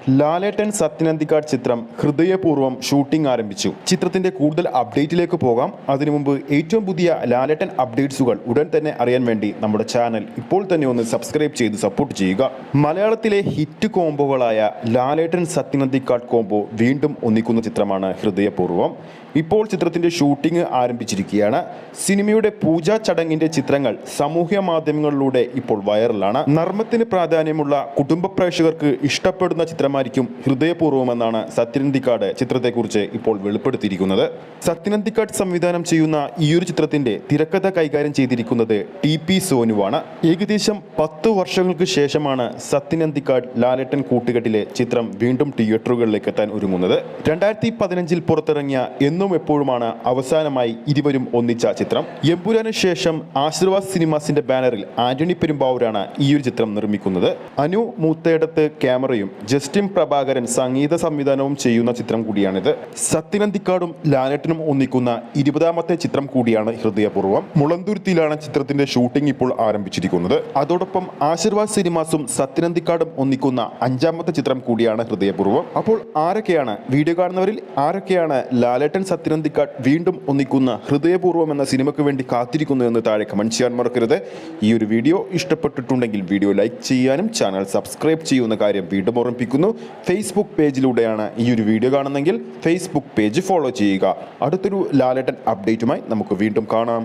ലാലേട്ടൻ സത്യനന്ദിക്കാട് ചിത്രം ഹൃദയപൂർവ്വം ഷൂട്ടിംഗ് ആരംഭിച്ചു. ചിത്രത്തിന്റെ കൂടുതൽ അപ്ഡേറ്റിലേക്ക് പോകാം. അതിനു മുമ്പ് ഏറ്റവും പുതിയ ലാലേട്ടൻ അപ്ഡേറ്റ്സുകൾ ഉടൻ തന്നെ അറിയാൻ വേണ്ടി നമ്മുടെ ചാനൽ ഇപ്പോൾ തന്നെ ഒന്ന് സബ്സ്ക്രൈബ് ചെയ്ത് സപ്പോർട്ട് ചെയ്യുക. മലയാളത്തിലെ ഹിറ്റ് കോംബോകളായ ലാലേട്ടൻ സത്യനന്ദിക്കാട് കോംബോ വീണ്ടും ഒന്നിക്കുന്ന ചിത്രമാണ് ഹൃദയപൂർവ്വം. ഇപ്പോൾ ചിത്രത്തിന്റെ ഷൂട്ടിംഗ് ആരംഭിച്ചിരിക്കുകയാണ്. സിനിമയുടെ പൂജാ ചടങ്ങിന്റെ ചിത്രങ്ങൾ സാമൂഹ്യ മാധ്യമങ്ങളിലൂടെ ഇപ്പോൾ വൈറലാണ്. നർമ്മത്തിന് പ്രാധാന്യമുള്ള കുടുംബ പ്രേക്ഷകർക്ക് ഇഷ്ടപ്പെടുന്ന ചിത്രമായിരിക്കും ഹൃദയപൂർവ്വമെന്നാണ് സത്യനന്ദിക്കാട് ചിത്രത്തെക്കുറിച്ച് ഇപ്പോൾ വെളിപ്പെടുത്തിയിരിക്കുന്നത്. സത്യനന്ദിക്കാട് സംവിധാനം ചെയ്യുന്ന ഈയൊരു ചിത്രത്തിന്റെ തിരക്കഥ കൈകാര്യം ചെയ്തിരിക്കുന്നത് TP സോനുവാണ്. ഏകദേശം 10 വർഷങ്ങൾക്ക് ശേഷമാണ് സത്യനന്ദിക്കാട് ലാലേട്ടൻ കൂട്ടുകെട്ടിലെ ചിത്രം വീണ്ടും തിയേറ്ററുകളിലേക്ക് എത്താൻ ഒരുങ്ങുന്നത്. 2015 പുറത്തിറങ്ങിയ എന്നും എപ്പോഴുമാണ് അവസാനമായി ഇരുവരും ഒന്നിച്ച ചിത്രം. എമ്പുരാന് ശേഷം ആശീർവാദ് സിനിമാസിന്റെ ബാനറിൽ ആന്റണി പെരുമ്പാവൂരാണ് ഈ ഒരു ചിത്രം നിർമ്മിക്കുന്നത്. അനു മൂത്തേടത്ത് ക്യാമറയും ജസ്റ്റിൻ പ്രഭാകരൻ സംഗീത സംവിധാനവും ചെയ്യുന്ന ചിത്രം കൂടിയാണിത്. സത്യനന്ദിക്കാടും ലാലേട്ടനും ഒന്നിക്കുന്ന 20ാമത്തെ ചിത്രം കൂടിയാണ് ഹൃദയപൂർവ്വം. മുളന്തുരുത്തിയിലാണ് ചിത്രത്തിന്റെ ഷൂട്ടിംഗ് ഇപ്പോൾ ആരംഭിച്ചിരിക്കുന്നത്. അതോടൊപ്പം ആശീർവാദ് സിനിമാസും സത്യനന്ദിക്കാടും ഒന്നിക്കുന്ന 5ാമത്തെ ചിത്രം കൂടിയാണ് ഹൃദയപൂർവ്വം. അപ്പോൾ ആരൊക്കെയാണ് വീഡിയോ കാണുന്നവരിൽ ആരൊക്കെയാണ് ലാലേട്ടൻ സത്യനന്ദിക്കാട് വീണ്ടും ഒന്നിക്കുന്ന ഹൃദയപൂർവ്വം എന്ന സിനിമയ്ക്ക് വേണ്ടി കാത്തിരിക്കുന്നു എന്ന് താഴെ കമന്റ് ചെയ്യാൻ മറക്കരുത്. ഈ ഒരു വീഡിയോ ഇഷ്ടപ്പെട്ടിട്ടുണ്ടെങ്കിൽ വീഡിയോ ലൈക്ക് ചെയ്യാനും ചാനൽ സബ്സ്ക്രൈബ് ചെയ്യുന്ന കാര്യം വീണ്ടും ഓർമ്മിപ്പിക്കുന്നു. ഫേസ്ബുക്ക് പേജിലൂടെയാണ് ഈ ഒരു വീഡിയോ കാണുന്നതെങ്കിൽ ഫേസ്ബുക്ക് പേജ് ഫോളോ ചെയ്യുക. അടുത്തൊരു ലാലേട്ടൻ അപ്ഡേറ്റുമായി നമുക്ക് വീണ്ടും കാണാം.